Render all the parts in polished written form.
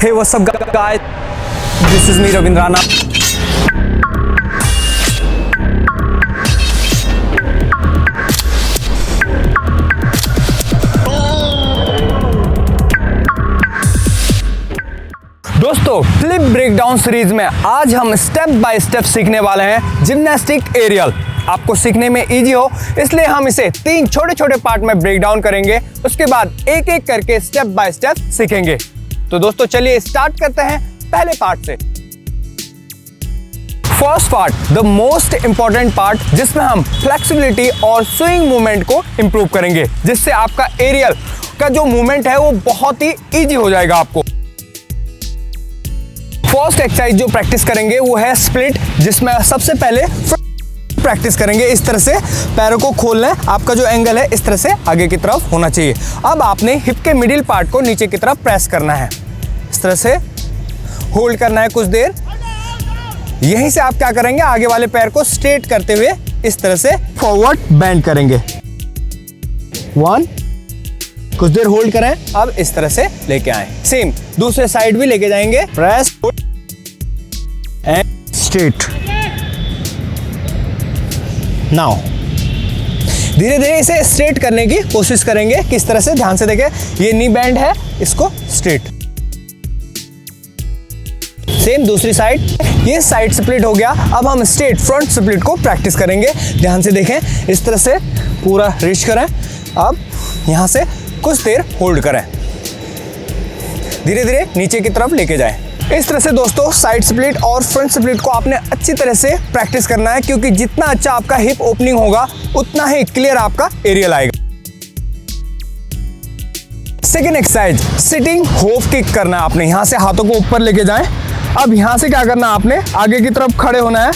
Hey, what's up guys? This is me Ravindrana. दोस्तों, flip breakdown series में आज हम स्टेप बाय स्टेप सीखने वाले हैं जिम्नास्टिक एरियल। आपको सीखने में इजी हो इसलिए हम इसे 3 छोटे छोटे पार्ट में ब्रेक डाउन करेंगे, उसके बाद एक एक करके स्टेप बाय स्टेप सीखेंगे। तो दोस्तों चलिए स्टार्ट करते हैं पहले पार्ट से। First part, the most important part, जिसमें हम फ्लेक्सिबिलिटी और स्विंग मूवमेंट को इंप्रूव करेंगे, जिससे आपका एरियल का जो मूवमेंट है वो बहुत ही इजी हो जाएगा आपको। फर्स्ट एक्सरसाइज जो प्रैक्टिस करेंगे वो है स्प्लिट, जिसमें सबसे पहले प्रैक्टिस करेंगे। इस तरह से पैरों को खोलना है, आपका जो एंगल है इस तरह से आगे की तरफ होना चाहिए। अब आपने हिप के मिडिल पार्ट को नीचे की तरफ प्रेस करना है, इस तरह से होल्ड करना है कुछ देर। यहीं से आप क्या करेंगे, आगे वाले पैर को स्ट्रेट करते हुए इस तरह से फॉरवर्ड बेंड करेंगे। 1, कुछ देर होल्ड करें, अब इस तरह से लेके आए। सेम दूसरे साइड भी लेके जाएंगे, प्रेस एंड स्ट्रेट। नाउ धीरे धीरे इसे स्ट्रेट करने की कोशिश करेंगे। किस तरह से, ध्यान से देखें, ये नी बैंड है, इसको स्ट्रेट। सेम दूसरी साइड, ये साइड स्प्लिट हो गया। अब हम स्ट्रेट फ्रंट स्प्लिट को प्रैक्टिस करेंगे। ध्यान से देखें, इस तरह से पूरा रीच करें। अब यहां से कुछ देर होल्ड करें, धीरे धीरे नीचे की तरफ लेके जाएं। इस तरह से दोस्तों साइड स्प्लिट और फ्रंट स्प्लिट को आपने अच्छी तरह से प्रैक्टिस करना है, क्योंकि जितना अच्छा आपका हिप ओपनिंग होगा उतना ही क्लियर आपका एरियल आएगा। Second exercise, sitting hope kick करना है आपने। यहां से हाथों को ऊपर लेके जाएं। अब यहां से क्या करना है, आपने आगे की तरफ खड़े होना है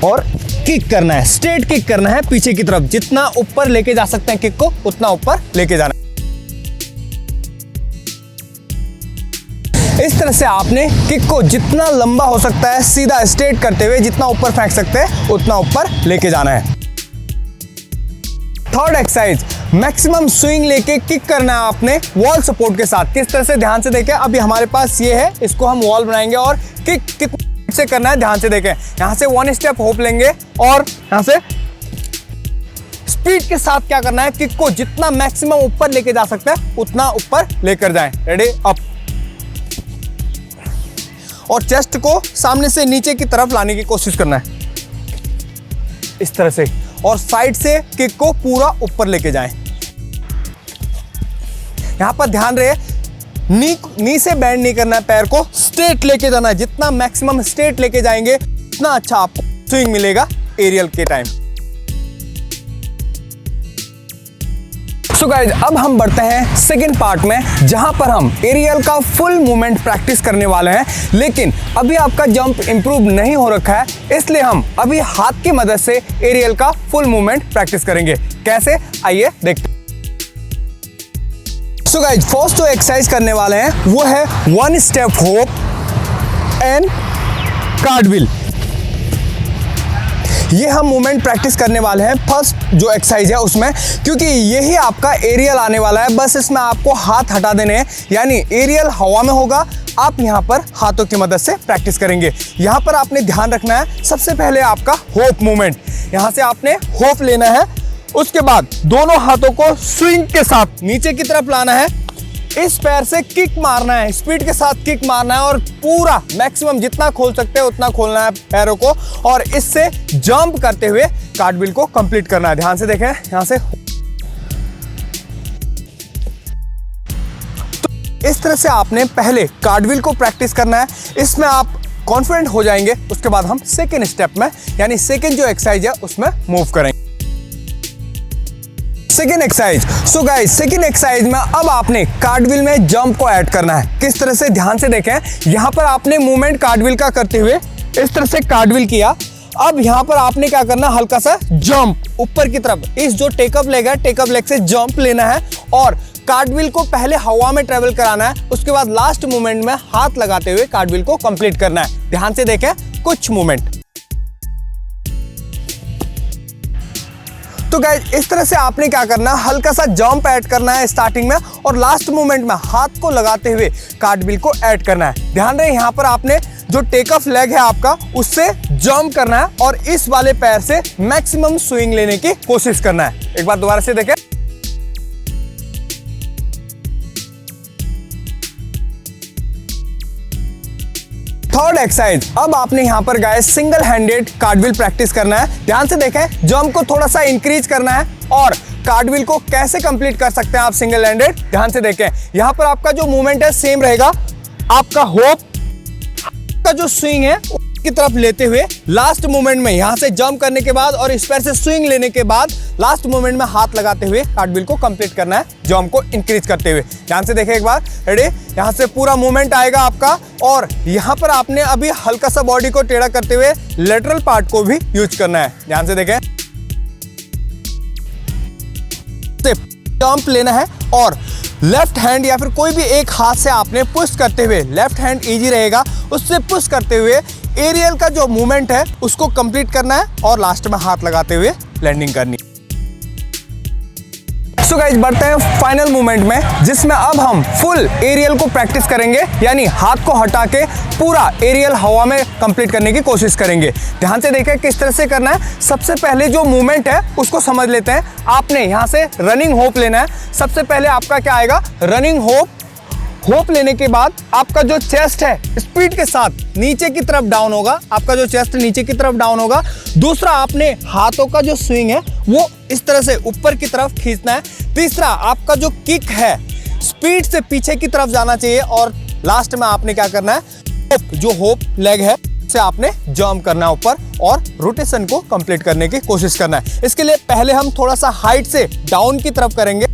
और किक करना है, स्ट्रेट किक करना है पीछे की तरफ। जितना ऊपर लेके जा सकते हैं किक को, उतना ऊपर लेके जाना है। इस तरह से आपने किक को जितना लंबा हो सकता है सीधा स्ट्रेट करते हुए जितना ऊपर फेंक सकते हैं उतना ऊपर लेके जाना है। थर्ड एक्सरसाइज, मैक्सिमम स्विंग लेके किक करना है आपने वॉल सपोर्ट के साथ। किस तरह से, ध्यान से देखें, अभी हमारे पास ये है, इसको हम वॉल बनाएंगे और किक से करना है। ध्यान से देखें, यहां से 1 स्टेप होप लेंगे और यहां से स्पीड के साथ क्या करना है, किक को जितना मैक्सिमम ऊपर लेके जा सकते हैं उतना ऊपर लेकर जाएं। Ready, up. और चेस्ट को सामने से नीचे की तरफ लाने की कोशिश करना है इस तरह से, और साइड से किक को पूरा ऊपर लेके जाएं। यहां पर ध्यान रहे, नी से बेंड नहीं करना है, पैर को स्ट्रेट लेके जाना है। जितना मैक्सिमम स्ट्रेट लेके जाएंगे उतना अच्छा आपको स्विंग मिलेगा एरियल के टाइम। सो गाइस, अब हम बढ़ते हैं सेकंड पार्ट में, जहां पर हम एरियल का फुल मूवमेंट प्रैक्टिस करने वाले हैं। लेकिन अभी आपका जंप इंप्रूव नहीं हो रखा है, इसलिए हम अभी हाथ की मदद से एरियल का फुल मूवमेंट प्रैक्टिस करेंगे। कैसे, आइए देखते हैं। सो गाइस, फर्स्ट जो एक्सरसाइज करने वाले हैं वो है 1 स्टेप होप एंड कार्टव्हील। ये हम मूवमेंट प्रैक्टिस करने वाले हैं फर्स्ट जो एक्सरसाइज है उसमें, क्योंकि यही आपका एरियल आने वाला है। बस इसमें आपको हाथ हटा देने हैं, यानी एरियल हवा में होगा, आप यहाँ पर हाथों की मदद से प्रैक्टिस करेंगे। यहाँ पर आपने ध्यान रखना है, सबसे पहले आपका होप मूवमेंट, यहाँ से आपने होप लेना है। उसके बाद दोनों हाथों को स्विंग के साथ नीचे की तरफ लाना है, इस पैर से किक मारना है, स्पीड के साथ किक मारना है और पूरा मैक्सिमम जितना खोल सकते हैं उतना खोलना है पैरों को, और इससे जंप करते हुए कार्टव्हील को कंप्लीट करना है। ध्यान से देखें, यहां से तो इस तरह से आपने पहले कार्टव्हील को प्रैक्टिस करना है। इसमें आप कॉन्फिडेंट हो जाएंगे, उसके बाद हम सेकेंड स्टेप में, यानी सेकेंड जो एक्सरसाइज है उसमें मूव करेंगे। Second exercise, so guys, second exercise में अब आपने कार्टव्हील में जंप को ऐड करना है। किस तरह से, ध्यान से देखें, यहां पर आपने मूवमेंट कार्टव्हील का करते हुए इस तरह से कार्टव्हील किया। अब यहां पर आपने क्या करना, हल्का सा जंप ऊपर की तरफ, इस जो टेकअप लेग है, टेकअप लेग से जंप लेना है और कार्टव्हील को पहले हवा में ट्रेवल कराना है। उसके बाद लास्ट मूवमेंट में हाथ लगाते हुए कार्टव्हील को कंप्लीट करना है। ध्यान से देखें कुछ मूवमेंट। तो गाइस इस तरह से आपने क्या करना है, हल्का सा जंप ऐड करना है स्टार्टिंग में और लास्ट मोमेंट में हाथ को लगाते हुए कार्टव्हील को ऐड करना है। ध्यान रहे यहाँ पर आपने जो टेक ऑफ लेग है आपका उससे जंप करना है और इस वाले पैर से मैक्सिमम स्विंग लेने की कोशिश करना है। एक बार दोबारा से देखें। थर्ड एक्सरसाइज, अब आपने यहाँ पर guys single handed cartwheel practice करना है। ध्यान से देखें, जंप को थोड़ा सा इंक्रीज करना है और कार्टव्हील को कैसे कंप्लीट कर सकते हैं आप सिंगल हैंडेड। ध्यान से देखें, यहाँ पर आपका जो मूवमेंट है सेम रहेगा। आपका होप का जो स्विंग है की तरफ लेते हुए लास्ट मोमेंट में यहां से जंप करने के बाद और इस पैर से स्विंग लेने के बाद लास्ट मोमेंट में हाथ लगाते हुए कार्टव्हील को कंप्लीट करना है, जंप को इंक्रीज करते हुए। ध्यान से देखें एक बार, रेडी। यहां से पूरा मूवमेंट आएगा आपका और यहां पर आपने अभी हल्का सा बॉडी को टेढ़ा करते हुए लेटरल पार्ट को भी यूज करना है। ध्यान से देखें, जंप लेना है और लेफ्ट हैंड या फिर कोई भी एक हाथ से आपने पुश करते हुए, लेफ्ट हैंड इजी रहेगा, उससे पुश करते हुए एरियल का जो मूवमेंट है उसको कंप्लीट करना है और लास्ट में हाथ लगाते हुए लैंडिंग करनी। सो गाइस बढ़ते हैं फाइनल मूवमेंट में, जिसमें अब हम फुल एरियल को प्रैक्टिस करेंगे, यानी हाथ को हटा के पूरा एरियल हवा में कंप्लीट करने की कोशिश करेंगे। ध्यान से देखें किस तरह से करना है। सबसे पहले जो मूवमेंट है उसको समझ लेते हैं। आपने यहाँ से रनिंग होप लेना है। सबसे पहले आपका क्या आएगा, रनिंग होप। होप लेने के बाद आपका जो चेस्ट है स्पीड के साथ नीचे की तरफ डाउन होगा। आपका जो चेस्ट नीचे की तरफ डाउन होगा। दूसरा, आपने हाथों का जो स्विंग है वो इस तरह से ऊपर की तरफ खींचना है। तीसरा, आपका जो किक है स्पीड से पीछे की तरफ जाना चाहिए और लास्ट में आपने क्या करना है, होप, जो होप लेग है से आपने जंप करना है ऊपर और रोटेशन को कंप्लीट करने की कोशिश करना है। इसके लिए पहले हम थोड़ा सा हाइट से डाउन की तरफ करेंगे,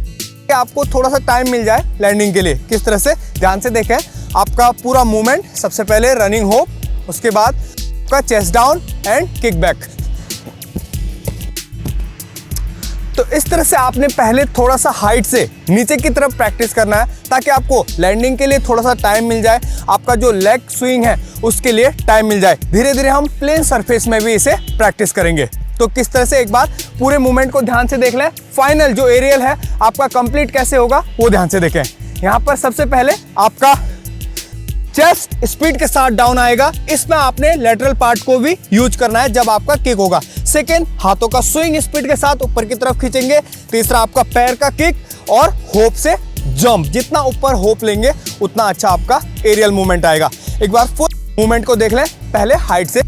आपको थोड़ा सा टाइम मिल जाए लैंडिंग के लिए। किस तरह से, ध्यान से देखें, आपका पूरा मूवमेंट, सबसे पहले रनिंग होप, उसके बाद आपका chest down and kick back. तो इस तरह से आपने पहले थोड़ा सा हाइट से नीचे की तरफ प्रैक्टिस करना है ताकि आपको लैंडिंग के लिए थोड़ा सा टाइम मिल जाए, आपका जो लेग स्विंग है उसके लिए टाइम मिल जाए। धीरे धीरे हम प्लेन सरफेस में भी इसे प्रैक्टिस करेंगे। तो किस तरह से, एक बार पूरे मूवमेंट को ध्यान से देख लें। फाइनल जो एरियल है आपका कंप्लीट कैसे होगा वो ध्यान से देखें। यहाँ पर सबसे पहले आपका चेस्ट स्पीड के साथ डाउन आएगा, इसमें आपने लेटरल पार्ट को भी यूज करना है जब आपका किक होगा। सेकेंड, हाथों का स्विंग स्पीड के साथ ऊपर की तरफ खींचेंगे। तीसरा, आपका पैर का किक और होप से जंप। जितना ऊपर होप लेंगे उतना अच्छा आपका एरियल मूवमेंट आएगा। एक बार फुल मूवमेंट को देख लें, पहले हाइट से।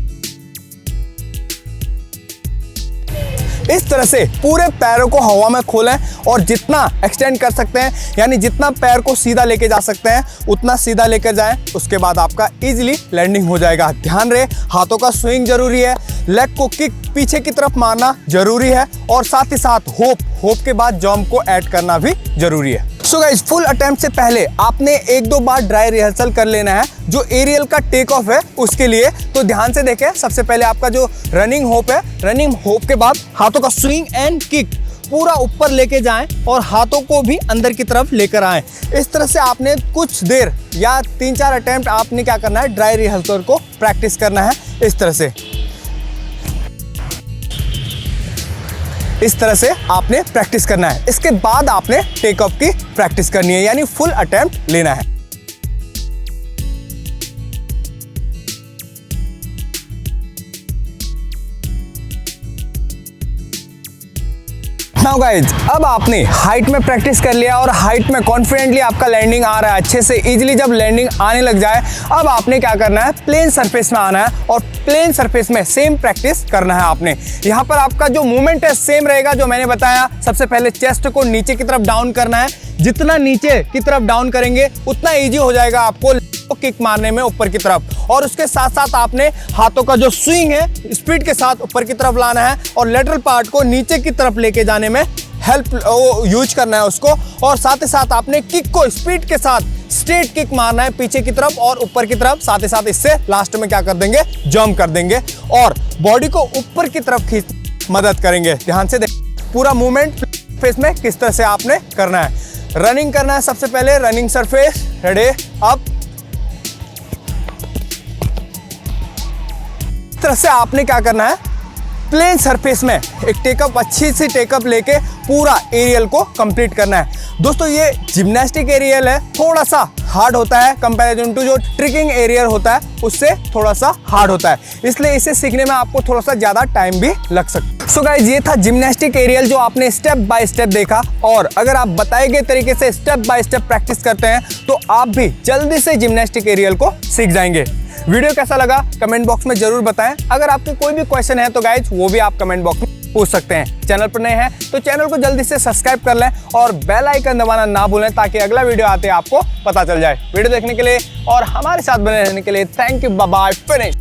इस तरह से पूरे पैरों को हवा में खोलें और जितना एक्सटेंड कर सकते हैं, यानी जितना पैर को सीधा लेके जा सकते हैं उतना सीधा लेकर जाएं। उसके बाद आपका इजीली लैंडिंग हो जाएगा। ध्यान रहे, हाथों का स्विंग जरूरी है, लेग को किक पीछे की तरफ मारना जरूरी है और साथ ही साथ होप के बाद जंप को ऐड करना भी जरूरी है। सो गाइस, फुल अटेम्प्ट से पहले आपने एक दो बार ड्राई रिहर्सल कर लेना है जो एरियल का टेक ऑफ है उसके लिए। तो ध्यान से देखें, सबसे पहले आपका जो रनिंग होप है, रनिंग होप के बाद हाथों का स्विंग एंड किक पूरा ऊपर लेके जाएं और हाथों को भी अंदर की तरफ लेकर आएं। इस तरह से आपने कुछ देर या 3-4 अटेम्प्ट आपने क्या करना है, ड्राई रिहर्सल को प्रैक्टिस करना है। इस तरह से आपने प्रैक्टिस करना है। इसके बाद आपने टेक ऑफ की प्रैक्टिस करनी है, यानी फुल अटेम्प्ट लेना है। नाउ गाइज, अब आपने हाइट में प्रैक्टिस कर लिया और हाइट में कॉन्फिडेंटली आपका लैंडिंग आ रहा है अच्छे से इजीली। जब लैंडिंग आने लग जाए, अब आपने क्या करना है, प्लेन सरफेस में आना है और प्लेन सरफेस में सेम प्रैक्टिस करना है आपने। यहाँ पर आपका जो मूवमेंट है सेम रहेगा जो मैंने बताया। सबसे पहले चेस्ट को नीचे की तरफ डाउन करना है। जितना नीचे की तरफ डाउन करेंगे उतना ईजी हो जाएगा आपको किक मारने में ऊपर की तरफ। और उसके साथ साथ आपने हाथों का जो स्विंग है स्पीड के साथ ऊपर की तरफ लाना है और लेटरल पार्ट को नीचे की तरफ लेके जाने में हेल्प यूज करना है उसको। और साथ ही साथ आपने किक को स्पीड के साथ स्ट्रेट किक मारना है पीछे की तरफ और ऊपर की तरफ। साथ ही साथ इससे लास्ट में क्या कर देंगे, जंप कर देंगे और बॉडी को ऊपर की तरफ खींच मदद करेंगे। ध्यान से देख पूरा मूवमेंट फेस में किस तरह से आपने करना है। रनिंग करना है सबसे पहले, रनिंग सरफेस, रेडी अप। इस तरह से आपने क्या करना है, प्लेन सरफेस में एक टेकअप, अच्छी सी टेकअप लेके पूरा एरियल को कंप्लीट करना है। दोस्तों ये जिम्नास्टिक एरियल है, थोड़ा सा हार्ड होता है कंपैरिजन टू जो ट्रिकिंग एरियल होता है उससे थोड़ा सा हार्ड होता है, इसलिए इसे सीखने में आपको थोड़ा सा ज़्यादा टाइम भी लग सकता है। सो गाइस, ये था जिम्नास्टिक एरियल जो आपने स्टेप बाय स्टेप देखा, और अगर आप बताए गए तरीके से स्टेप बाय स्टेप प्रैक्टिस करते हैं तो आप भी जल्दी से जिम्नास्टिक एरियल को सीख जाएंगे। वीडियो कैसा लगा कमेंट बॉक्स में जरूर बताएं। अगर आपके कोई भी क्वेश्चन है तो गाइज वो भी आप कमेंट बॉक्स में पूछ सकते हैं। चैनल पर नए हैं तो चैनल को जल्दी से सब्सक्राइब कर लें और बेल आइकन दबाना ना भूलें ताकि अगला वीडियो आते आपको पता चल जाए। वीडियो देखने के लिए और हमारे साथ बने रहने के लिए thank you, bye bye, finish.